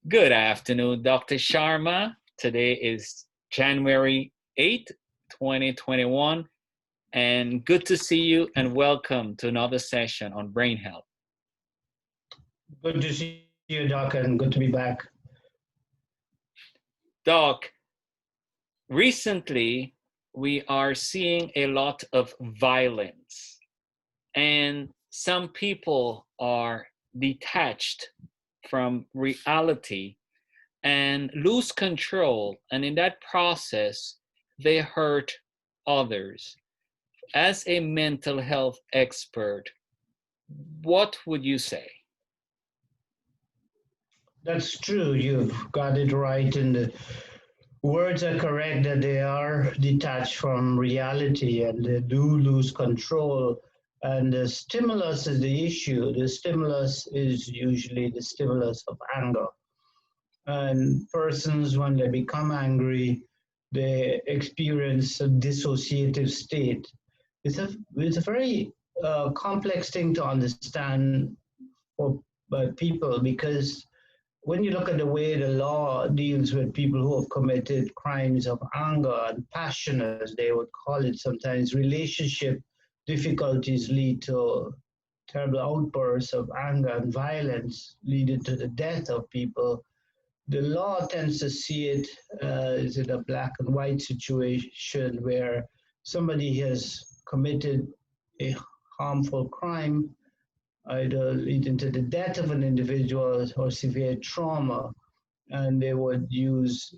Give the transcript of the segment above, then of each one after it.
Good afternoon, Dr. Sharma. Today is January 8th, 2021, and good to see you and welcome to another session on brain health. Good to see you, Doc, and good to be back. Doc, recently we are seeing a lot of violence, and some people are detached from reality and lose control, and in that process, they hurt others. As a mental health expert, what would you say? That's true. You've got it right, and the words are correct that they are detached from reality and they do lose control. And the stimulus is the issue. The stimulus is usually the stimulus of anger. And persons, when they become angry, they experience a dissociative state. It's a very complex thing to understand for people because when you look at the way the law deals with people who have committed crimes of anger and passion, as they would call it sometimes, relationship difficulties lead to terrible outbursts of anger and violence, leading to the death of people. The law tends to see it as in a black and white situation where somebody has committed a harmful crime, either leading to the death of an individual or severe trauma, and they would use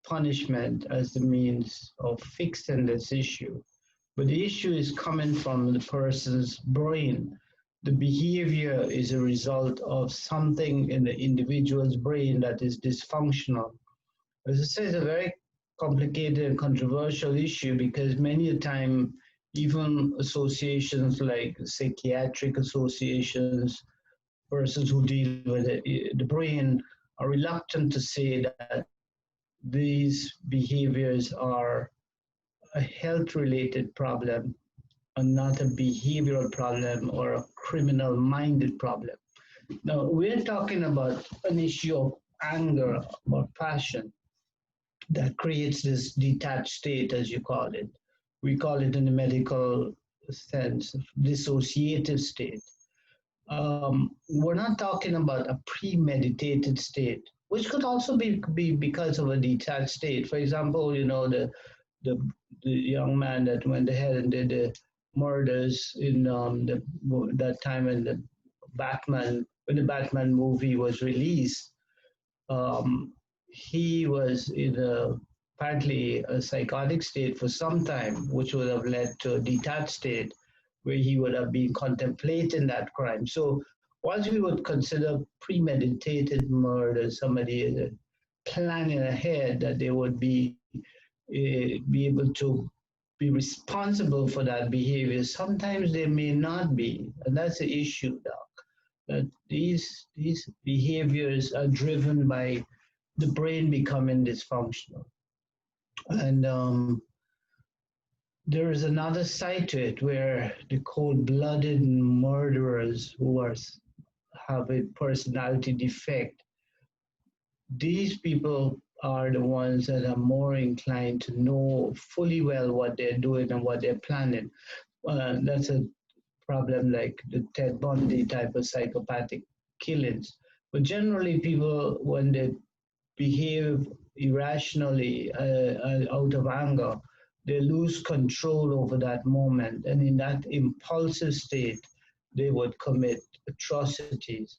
punishment as the means of fixing this issue. But the issue is coming from the person's brain. The behavior is a result of something in the individual's brain that is dysfunctional. As I say, it's a very complicated and controversial issue because many a time, even associations like psychiatric associations, persons who deal with the brain, are reluctant to say that these behaviors are a health related problem and not a behavioral problem or a criminal minded problem. Now, we're talking about an issue of anger or passion that creates this detached state, as you call it. We call it in the medical sense, dissociative state. We're not talking about a premeditated state, which could also be because of a detached state. For example, the, the young man that went ahead and did the murders in that time when the Batman movie was released. He was in apparently a psychotic state for some time, which would have led to a detached state where he would have been contemplating that crime. So, whilst we would consider premeditated murder, somebody planning ahead that they would be able to be responsible for that behavior, sometimes they may not be, and that's the issue, Doc. That these behaviors are driven by the brain becoming dysfunctional. And there is another side to it where the cold-blooded murderers who have a personality defect, these people are the ones that are more inclined to know fully well what they're doing and what they're planning. That's a problem like the Ted Bundy type of psychopathic killings. But generally, people, when they behave irrationally out of anger, they lose control over that moment. And in that impulsive state, they would commit atrocities.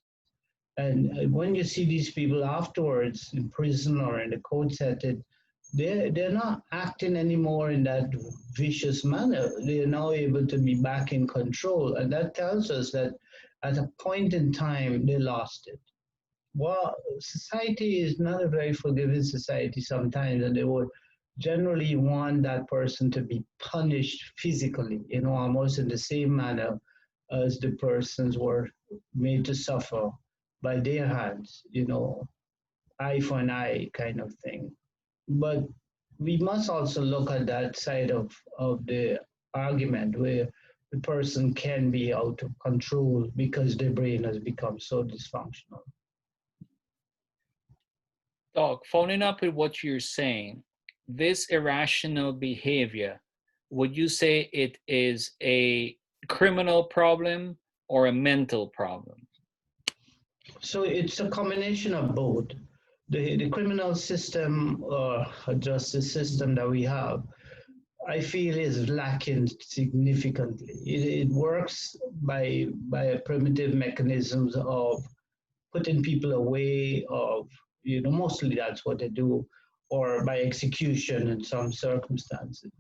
And when you see these people afterwards in prison or in the court setting, they're not acting anymore in that vicious manner. They're now able to be back in control. And that tells us that at a point in time, they lost it. Well, society is not a very forgiving society sometimes, and they would generally want that person to be punished physically, almost in the same manner as the persons were made to suffer by their hands, eye for an eye kind of thing. But we must also look at that side of the argument where the person can be out of control because their brain has become so dysfunctional. Doc, following up with what you're saying, this irrational behavior, would you say it is a criminal problem or a mental problem? So it's a combination of both. The criminal system or justice system that we have, I feel, is lacking significantly. It works by primitive mechanisms of putting people away, of, mostly that's what they do, or by execution in some circumstances.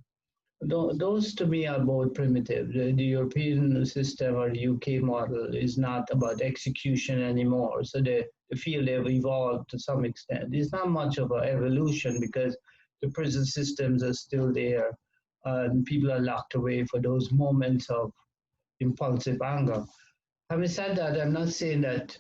Those to me are both primitive. The European system or the UK model is not about execution anymore. So they feel they've evolved to some extent. It's not much of an evolution because the prison systems are still there and people are locked away for those moments of impulsive anger. Having said that, I'm not saying that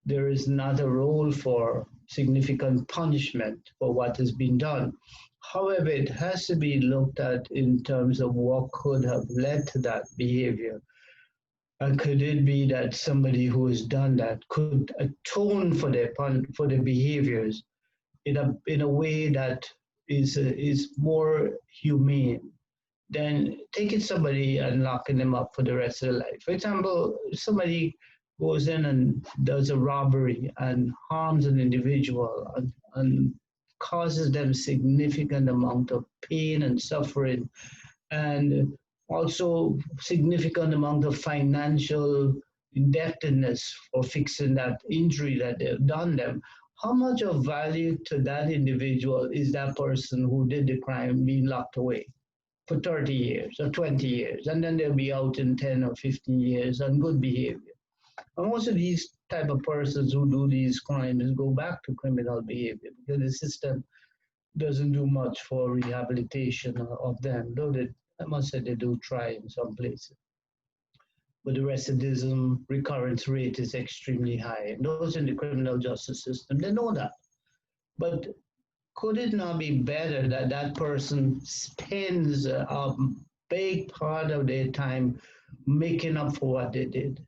there is not a role for significant punishment for what has been done. However, it has to be looked at in terms of what could have led to that behavior. And could it be that somebody who has done that could atone for their behaviors in a way that is more humane than taking somebody and locking them up for the rest of their life. For example, somebody goes in and does a robbery and harms an individual and causes them significant amount of pain and suffering, and also significant amount of financial indebtedness for fixing that injury that they've done them. How much of value to that individual is that person who did the crime being locked away for 30 years or 20 years, and then they'll be out in 10 or 15 years on good behavior? And most of these type of persons who do these crimes go back to criminal behavior because the system doesn't do much for rehabilitation of them, though they, I must say they do try in some places. But the recidivism recurrence rate is extremely high. And those in the criminal justice system, they know that. But could it not be better that that person spends a big part of their time making up for what they did?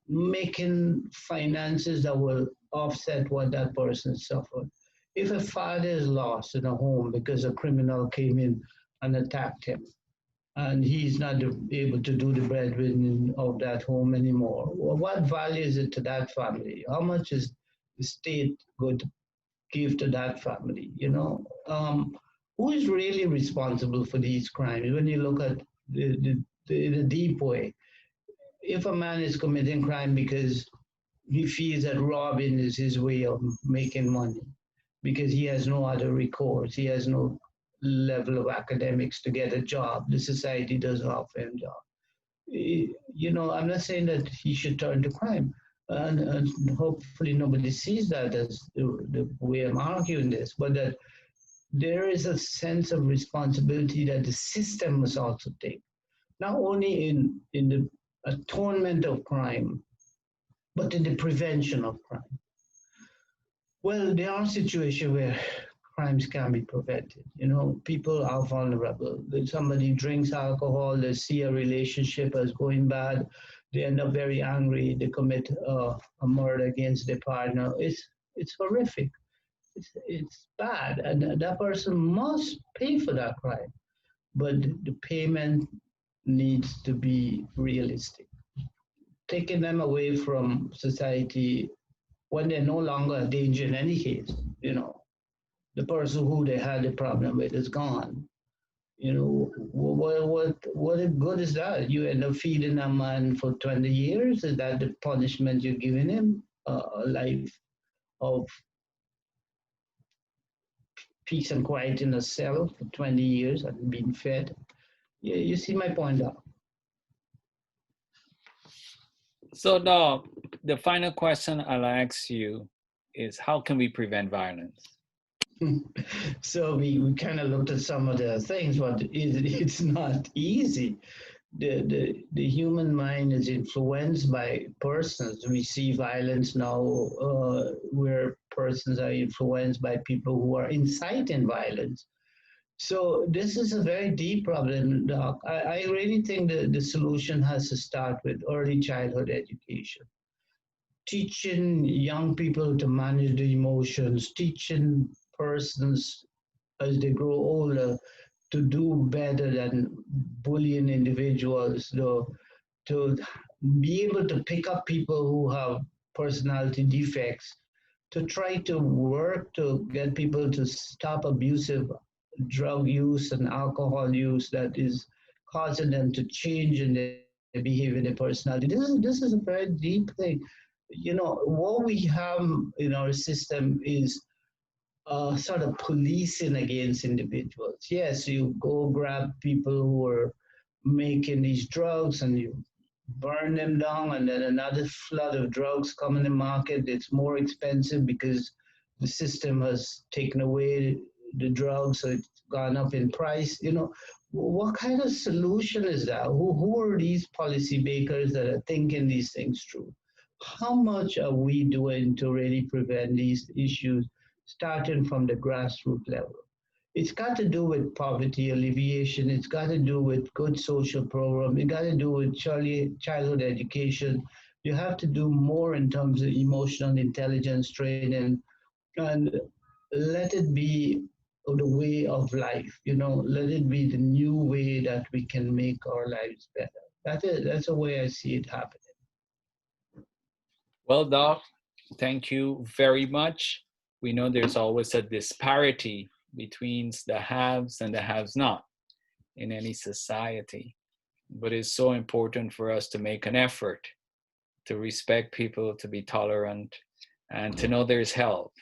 Making finances that will offset what that person suffered. If a father is lost in a home because a criminal came in and attacked him, and he's not able to do the breadwinning of that home anymore, well, what value is it to that family? How much is the state going to give to that family? Who is really responsible for these crimes? When you look at the deep way, if a man is committing crime because he feels that robbing is his way of making money, because he has no other recourse, he has no level of academics to get a job, the society doesn't offer him a job. I'm not saying that he should turn to crime. And hopefully nobody sees that as the way I'm arguing this, but that there is a sense of responsibility that the system must also take, not only in the atonement of crime, but in the prevention of crime. Well, there are situations where crimes can be prevented. People are vulnerable. If somebody drinks alcohol, they see a relationship as going bad, they end up very angry, they commit a murder against their partner. It's horrific. It's bad, and that person must pay for that crime. But the payment needs to be realistic. Taking them away from society when they're no longer a danger in any case, the person who they had the problem with is gone. What good is that? You end up feeding a man for 20 years. Is that the punishment you're giving him? A life of peace and quiet in a cell for 20 years and being fed? Yeah, you see my point now. So, Doc, the final question I'll ask you is how can we prevent violence? So we kind of looked at some of the things, but it's not easy. The human mind is influenced by persons. We see violence now where persons are influenced by people who are inciting violence. So this is a very deep problem, Doc. I really think that the solution has to start with early childhood education. teaching young people to manage the emotions, teaching persons as they grow older to do better than bullying individuals, to be able to pick up people who have personality defects, to try to work to get people to stop abusive drug use and alcohol use that is causing them to change in their behavior, their personality. This is a very deep thing. You know, what we have in our system is sort of policing against individuals. Yes, you go grab people who are making these drugs and you burn them down, and then another flood of drugs come in the market. It's more expensive because the system has taken away the drugs, so it's gone up in price. You know, what kind of solution is that? Who are these policy makers that are thinking these things through? How much are we doing to really prevent these issues starting from the grassroots level? It's got to do with poverty alleviation. It's got to do with good social program. It got to do with childhood education. You have to do more in terms of emotional intelligence training and let it be the way of life. You know, let it be the new way that we can make our lives better. That's the way I see it happening. Well, Doc, thank you very much. We know there's always a disparity between the haves and the haves not in any society, but it's so important for us to make an effort to respect people, to be tolerant, and to know there's help.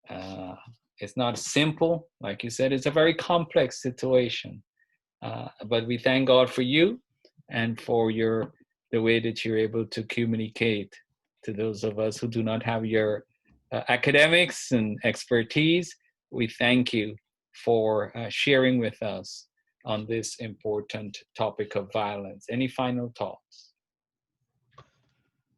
Uh, it's not simple, like you said, it's a very complex situation. But we thank God for you and for the way that you're able to communicate to those of us who do not have your academics and expertise. We thank you for sharing with us on this important topic of violence. Any final thoughts?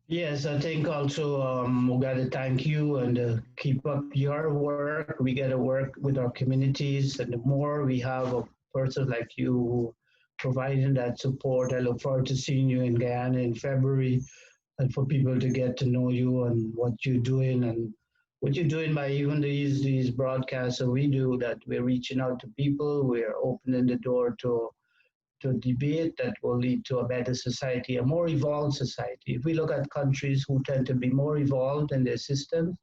Yes, I think also we got to thank you and keep up your work. We got to work with our communities, and the more we have a person like you providing that support, I look forward to seeing you in Guyana in February, and for people to get to know you and what you're doing and what you're doing by even these broadcasts that we do. That we're reaching out to people, we're opening the door to debate that will lead to a better society, a more evolved society. If we look at countries who tend to be more evolved in their systems,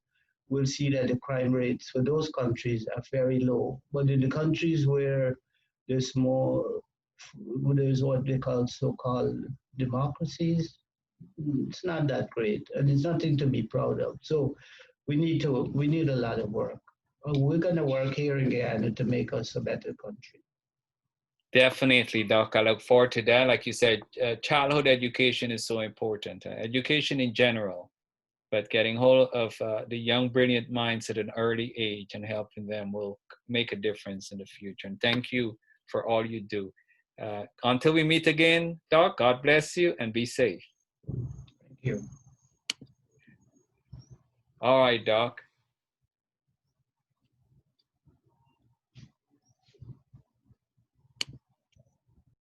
we'll see that the crime rates for those countries are very low. But in the countries where there's more, there's what they call so-called democracies, it's not that great, and it's nothing to be proud of. So we need a lot of work. We're going to work here in Guyana to make us a better country. Definitely, Doc. I look forward to that. Like you said, childhood education is so important, education in general, but getting hold of the young, brilliant minds at an early age and helping them will make a difference in the future. And thank you for all you do. Until we meet again, Doc, God bless you and be safe. Thank you. All right, Doc.